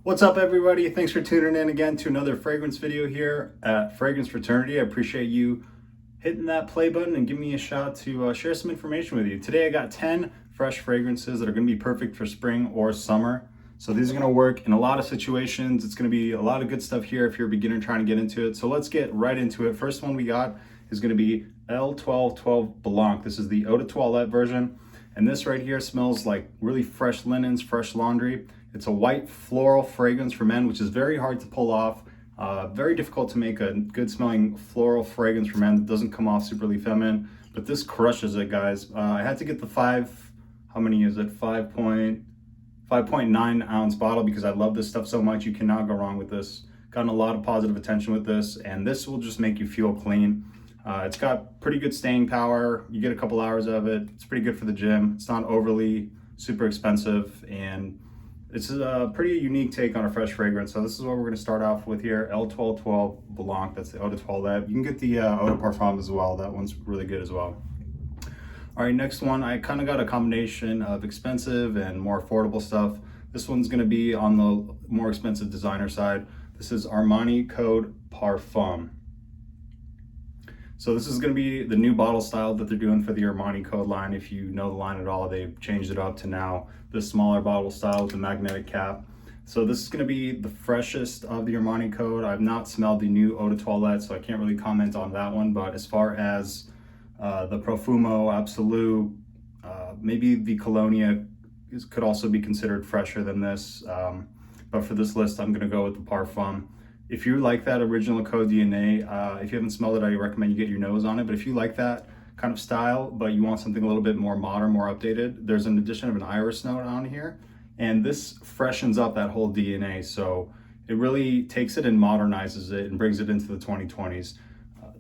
What's up, everybody? Thanks for tuning in again to another fragrance video here at Fragrance Fraternity. I appreciate you hitting that play button and giving me a shot to share some information with you. Today I got 10 fresh fragrances that are going to be perfect for spring or summer. So these are going to work in a lot of situations. It's going to be a lot of good stuff here if you're a beginner trying to get into it. So let's get right into it. First one we got is going to be L1212 Blanc. This is the Eau de Toilette version. And this right here smells like really fresh linens, fresh laundry. It's a white floral fragrance for men, which is very hard to pull off. Very difficult to make a good smelling floral fragrance for men that doesn't come off superly feminine, but this crushes it, guys. I had to get the 5.9 ounce bottle because I love this stuff so much. You cannot go wrong with this. Gotten a lot of positive attention with this, and this will just make you feel clean. It's got pretty good staying power. You get a couple hours of it. It's pretty good for the gym. It's not overly super expensive, and it's a pretty unique take on a fresh fragrance. So this is what we're going to start off with here. L1212 Blanc. That's the Eau de Toilette. You can get the Eau de Parfum as well. That one's really good as well. All right, next one. I kind of got a combination of expensive and more affordable stuff. This one's going to be on the more expensive designer side. This is Armani Code Parfum. So this is going to be the new bottle style that they're doing for the Armani Code line. If you know the line at all, they've changed it up to now the smaller bottle style with the magnetic cap. So this is going to be the freshest of the Armani Code. I've not smelled the new Eau de Toilette, so I can't really comment on that one. But as far as the Profumo Absolute, maybe the Colonia could also be considered fresher than this. But for this list, I'm going to go with the Parfum. If you like that original Code DNA, if you haven't smelled it, I recommend you get your nose on it. But if you like that kind of style, but you want something a little bit more modern, more updated, there's an addition of an iris note on here. And this freshens up that whole DNA. So it really takes it and modernizes it and brings it into the 2020s.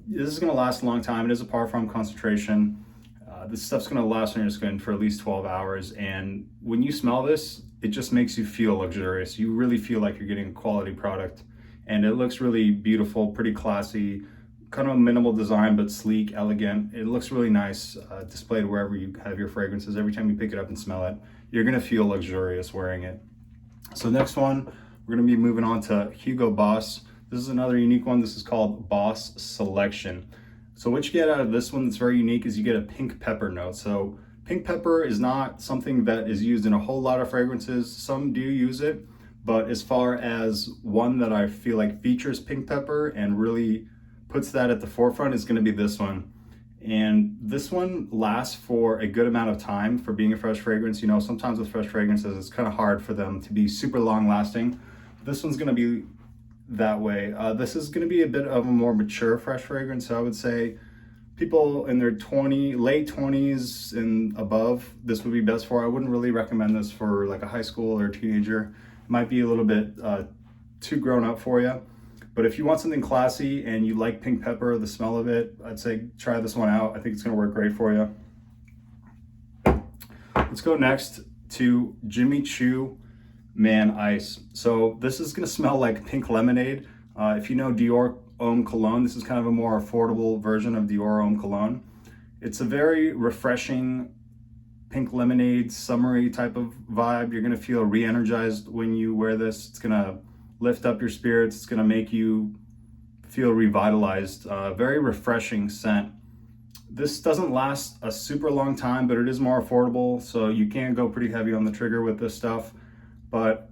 This is going to last a long time. It is a Parfum concentration. This stuff's going to last on your skin for at least 12 hours. And when you smell this, it just makes you feel luxurious. You really feel like you're getting a quality product. And it looks really beautiful, pretty classy, kind of minimal design, but sleek, elegant. It looks really nice displayed wherever you have your fragrances. Every time you pick it up and smell it, you're gonna feel luxurious wearing it. So next one, we're gonna be moving on to Hugo Boss. This is another unique one. This is called Boss Selection. So what you get out of this one that's very unique is you get a pink pepper note. So pink pepper is not something that is used in a whole lot of fragrances. Some do use it. But as far as one that I feel like features pink pepper and really puts that at the forefront is going to be this one. And this one lasts for a good amount of time for being a fresh fragrance. You know, sometimes with fresh fragrances, it's kind of hard for them to be super long lasting. This one's going to be that way. This is going to be a bit of a more mature fresh fragrance. So I would say people in their late 20s and above, this would be best for. I wouldn't really recommend this for like a high school or a teenager. Might be a little bit too grown up for you, but if you want something classy and you like pink pepper, the smell of it, I'd say try this one out. I think it's going to work great for you. Let's go next to Choo Man Ice. So this is going to smell like pink lemonade. If you know Dior Homme Cologne, this is kind of a more affordable version of Dior Homme Cologne. It's a very refreshing pink lemonade, summery type of vibe. You're gonna feel re-energized when you wear this. It's gonna lift up your spirits. It's gonna make you feel revitalized. Very refreshing scent. This doesn't last a super long time, but it is more affordable, so you can go pretty heavy on the trigger with this stuff. But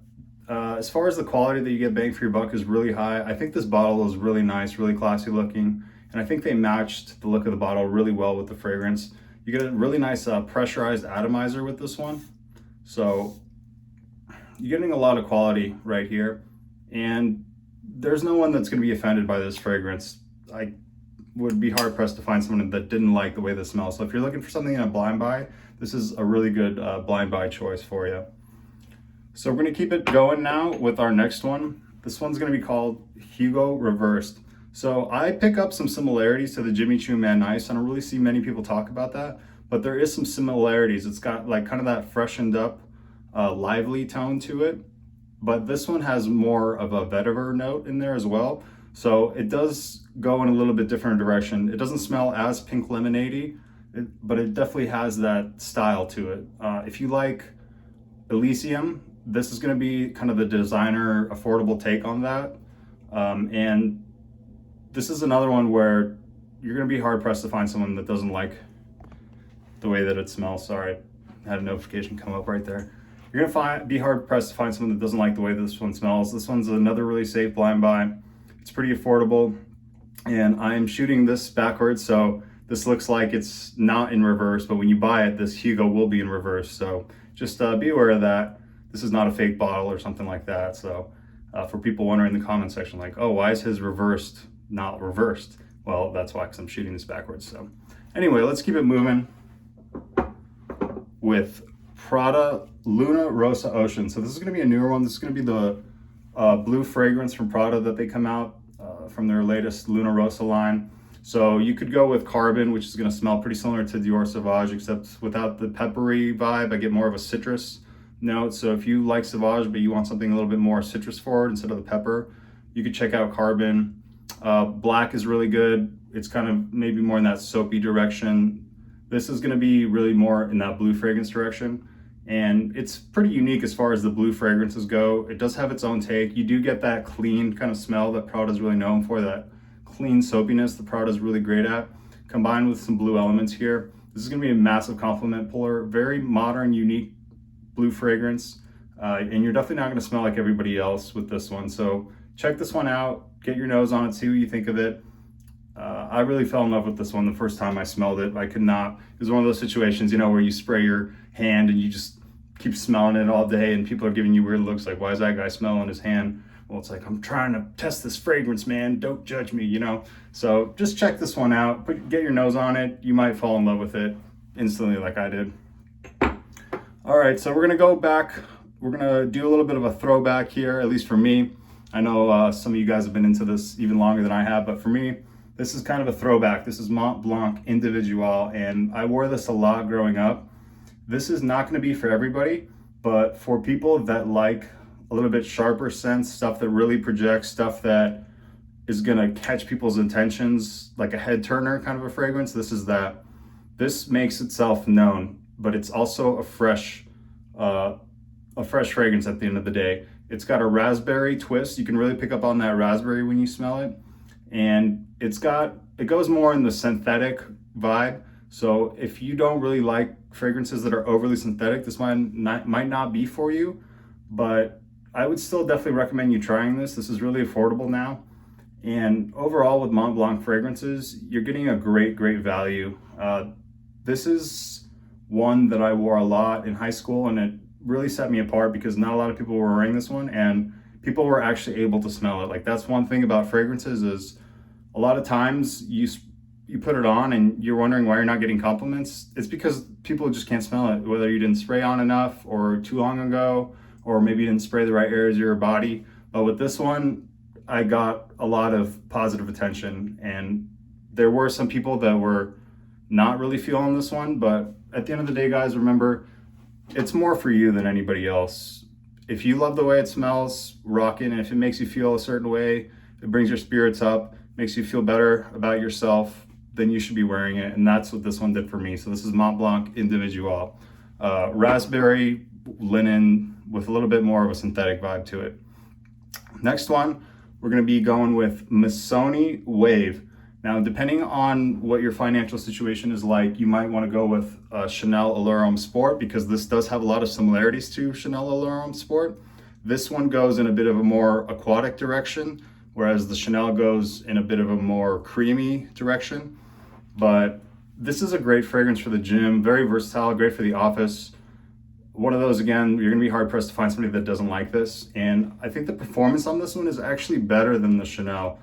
as far as the quality that you get bang for your buck is really high. I think this bottle is really nice, really classy looking, and I think they matched the look of the bottle really well with the fragrance. You get a really nice pressurized atomizer with this one. So you're getting a lot of quality right here. And there's no one that's going to be offended by this fragrance. I would be hard pressed to find someone that didn't like the way this smells. So if you're looking for something in a blind buy, this is a really good blind buy choice for you. So we're going to keep it going now with our next one. This one's going to be called Hugo Reversed. So I pick up some similarities to the Choo Man Ice. I don't really see many people talk about that, but there is some similarities. It's got like kind of that freshened up, lively tone to it, but this one has more of a vetiver note in there as well. So it does go in a little bit different direction. It doesn't smell as pink lemonade-y, but it definitely has that style to it. If you like Elysium, this is going to be kind of the designer affordable take on that. And this is another one where you're going to be hard pressed to find someone that doesn't like the way that it smells. Sorry, I had a notification come up right there. You're going to be hard pressed to find someone that doesn't like the way this one smells. This one's another really safe blind buy. It's pretty affordable, and I am shooting this backwards, so this looks like it's not in reverse, but when you buy it, this Hugo will be in reverse. So just be aware of that. This is not a fake bottle or something like that. So for people wondering in the comment section, like, oh, why is his reversed not reversed? Well, that's why, because I'm shooting this backwards. So anyway, let's keep it moving with Prada Luna Rossa Ocean. So this is going to be a newer one. This is going to be the blue fragrance from Prada that they come out from their latest Luna Rossa line. So you could go with Carbon, which is going to smell pretty similar to Dior Sauvage, except without the peppery vibe. I get more of a citrus note. So if you like Sauvage, but you want something a little bit more citrus forward instead of the pepper, you could check out Carbon. Black is really good. It's kind of maybe more in that soapy direction. This is going to be really more in that blue fragrance direction. And it's pretty unique as far as the blue fragrances go. It does have its own take. You do get that clean kind of smell that Prada is really known for, that clean soapiness that Prada is really great at, combined with some blue elements here. This is going to be a massive compliment puller. Very modern, unique blue fragrance. And you're definitely not going to smell like everybody else with this one. So check this one out. Get your nose on it. See what you think of it. I really fell in love with this one the first time I smelled it. I could not. It was one of those situations, you know, where you spray your hand and you just keep smelling it all day and people are giving you weird looks like, why is that guy smelling his hand? Well, it's like, I'm trying to test this fragrance, man. Don't judge me, you know? So just check this one out. Get your nose on it. You might fall in love with it instantly like I did. All right, so we're gonna go back. We're gonna do a little bit of a throwback here, at least for me. I know some of you guys have been into this even longer than I have, but for me, this is kind of a throwback. This is Mont Blanc Individuel, and I wore this a lot growing up. This is not going to be for everybody, but for people that like a little bit sharper scents, stuff that really projects, stuff that is going to catch people's attentions, like a head turner kind of a fragrance, this is that. This makes itself known, but it's also a fresh fragrance at the end of the day. It's got a raspberry twist. You can really pick up on that raspberry when you smell it. And it goes more in the synthetic vibe. So if you don't really like fragrances that are overly synthetic, this might not be for you, but I would still definitely recommend you trying this. This is really affordable now. And overall with Mont Blanc fragrances, you're getting a great value. This is one that I wore a lot in high school, and it really set me apart because not a lot of people were wearing this one, and people were actually able to smell it. Like, that's one thing about fragrances is a lot of times you put it on and you're wondering why you're not getting compliments. It's because people just can't smell it, whether you didn't spray on enough or too long ago, or maybe you didn't spray the right areas of your body. But with this one, I got a lot of positive attention, and there were some people that were not really feeling this one, but at the end of the day, guys, remember, it's more for you than anybody else. If you love the way it smells, rock it. And if it makes you feel a certain way, it brings your spirits up, makes you feel better about yourself, then you should be wearing it. And that's what this one did for me. So this is Mont Blanc Individuel. Raspberry linen with a little bit more of a synthetic vibe to it. Next one, we're gonna be going with Missoni Wave. Now, depending on what your financial situation is like, you might want to go with Chanel Allure Homme Sport, because this does have a lot of similarities to Chanel Allure Homme Sport. This one goes in a bit of a more aquatic direction, whereas the Chanel goes in a bit of a more creamy direction. But this is a great fragrance for the gym, very versatile, great for the office. One of those, again, you're gonna be hard pressed to find somebody that doesn't like this. And I think the performance on this one is actually better than the Chanel.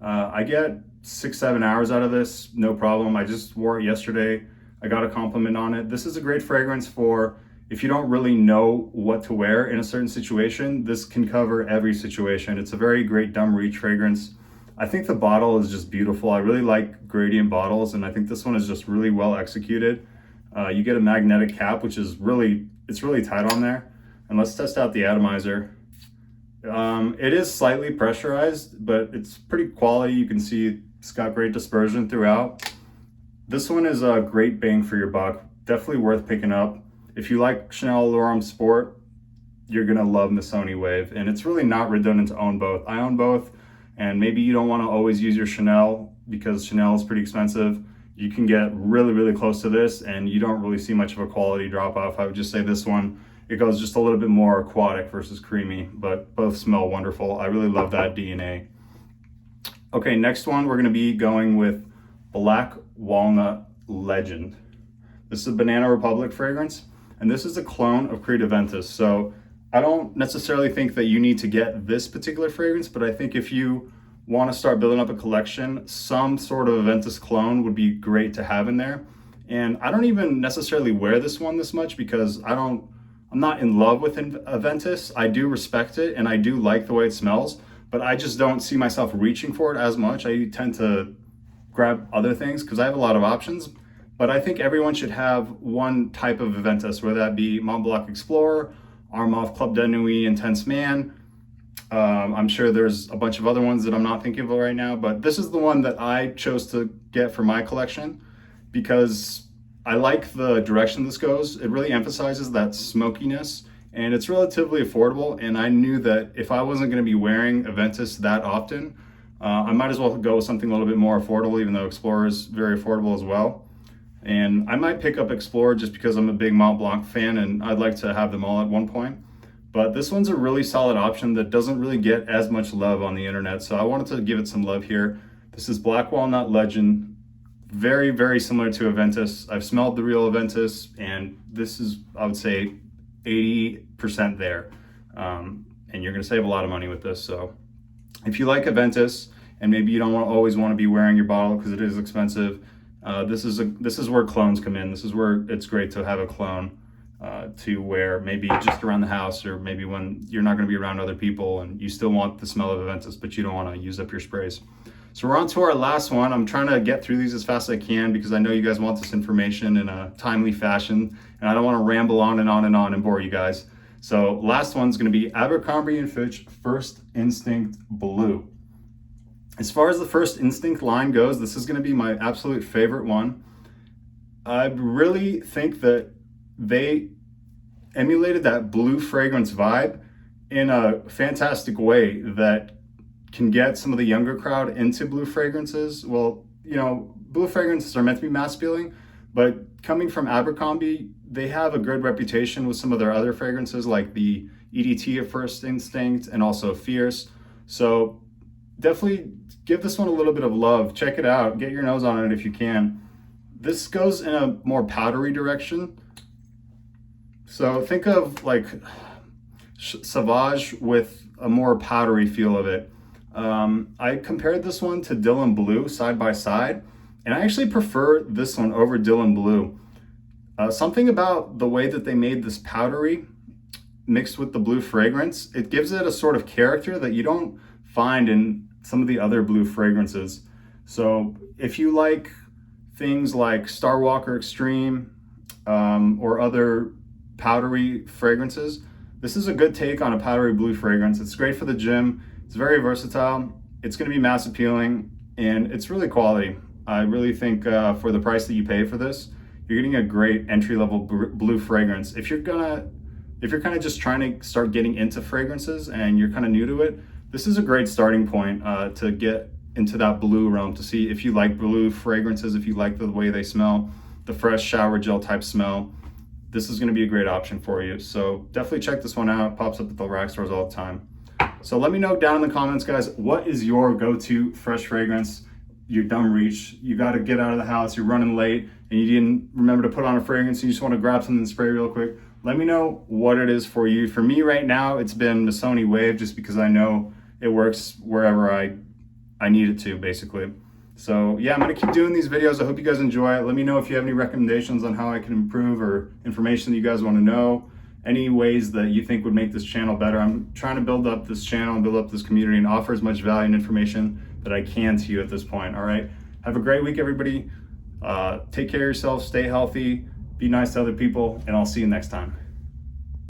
I get 6-7 hours out of this, no problem. I just wore it yesterday. I got a compliment on it. This is a great fragrance for if you don't really know what to wear in a certain situation. This can cover every situation. It's a very great dumb reach fragrance. I think the bottle is just beautiful. I really like gradient bottles, and I think this one is just really well executed. You get a magnetic cap, which is it's really tight on there. And let's test out the atomizer. It is slightly pressurized, but it's pretty quality. You can see it's got great dispersion throughout. This one is a great bang for your buck. Definitely worth picking up. If you like Chanel Allure Homme Sport, you're gonna love Missoni Wave. And it's really not redundant to own both. I own both, and maybe you don't wanna always use your Chanel because Chanel is pretty expensive. You can get really, really close to this and you don't really see much of a quality drop off. I would just say this one, it goes just a little bit more aquatic versus creamy, but both smell wonderful. I really love that DNA. Okay, next one, we're gonna be going with Black Walnut Legend. This is a Banana Republic fragrance, and this is a clone of Creed Aventus. So I don't necessarily think that you need to get this particular fragrance, but I think if you want to start building up a collection, some sort of Aventus clone would be great to have in there. And I don't even necessarily wear this one this much because I'm not in love with Aventus. I do respect it and I do like the way it smells, but I just don't see myself reaching for it as much. I tend to grab other things because I have a lot of options, but I think everyone should have one type of Aventus, whether that be Mont Blanc Explorer, Armani Club de Nuit Intense Man. I'm sure there's a bunch of other ones that I'm not thinking of right now, but this is the one that I chose to get for my collection because I like the direction this goes. It really emphasizes that smokiness and it's relatively affordable. And I knew that if I wasn't going to be wearing Aventus that often, I might as well go with something a little bit more affordable, even though Explorer is very affordable as well. And I might pick up Explorer just because I'm a big Mont Blanc fan and I'd like to have them all at one point. But this one's a really solid option that doesn't really get as much love on the internet. So I wanted to give it some love here. This is Black Walnut Legend. Very, very similar to Aventus. I've smelled the real Aventus and this is, I would say, 80% there. And you're gonna save a lot of money with this. So if you like Aventus and maybe you don't always want to be wearing your bottle because it is expensive, this is where clones come in. This is where it's great to have a clone to wear maybe just around the house or maybe when you're not going to be around other people and you still want the smell of Aventus, but you don't want to use up your sprays. So we're on to our last one. I'm trying to get through these as fast as I can because I know you guys want this information in a timely fashion and I don't want to ramble on and on and on and bore you guys. So last one's going to be Abercrombie and Fitch First Instinct Blue. As far as the First Instinct line goes, this is going to be my absolute favorite one. I really think that they emulated that blue fragrance vibe in a fantastic way that can get some of the younger crowd into blue fragrances. Well, you know, blue fragrances are meant to be mass appealing, but coming from Abercrombie, they have a good reputation with some of their other fragrances like the EDT of First Instinct and also Fierce. So definitely give this one a little bit of love. Check it out. Get your nose on it if you can. This goes in a more powdery direction. So think of like Sauvage with a more powdery feel of it. I compared this one to Dylan Blue side by side, and I actually prefer this one over Dylan Blue. Something about the way that they made this powdery mixed with the blue fragrance, it gives it a sort of character that you don't find in some of the other blue fragrances. So if you like things like Star Walker Extreme or other powdery fragrances, this is a good take on a powdery blue fragrance. It's great for the gym. It's very versatile. It's going to be mass appealing and it's really quality. I really think for the price that you pay for this, you're getting a great entry-level blue fragrance. If you're kind of just trying to start getting into fragrances and you're kind of new to it, this is a great starting point to get into that blue realm, to see if you like blue fragrances, if you like the way they smell, the fresh shower gel type smell. This is going to be a great option for you. So definitely check this one out. It pops up at the rack stores all the time. So let me know down in the comments, guys, what is your go-to fresh fragrance? Your dumb reach, you got to get out of the house, you're running late and you didn't remember to put on a fragrance and you just want to grab something and spray real quick. Let me know what it is for you. For me right now, it's been Missoni Wave, just because I know it works wherever I need it to, basically. So yeah, I'm gonna keep doing these videos. I hope you guys enjoy it. Let me know if you have any recommendations on how I can improve or information that you guys want to know. Any ways that you think would make this channel better. I'm trying to build up this channel and build up this community and offer as much value and information that I can to you at this point, all right? Have a great week, everybody. Take care of yourself, stay healthy, be nice to other people, and I'll see you next time.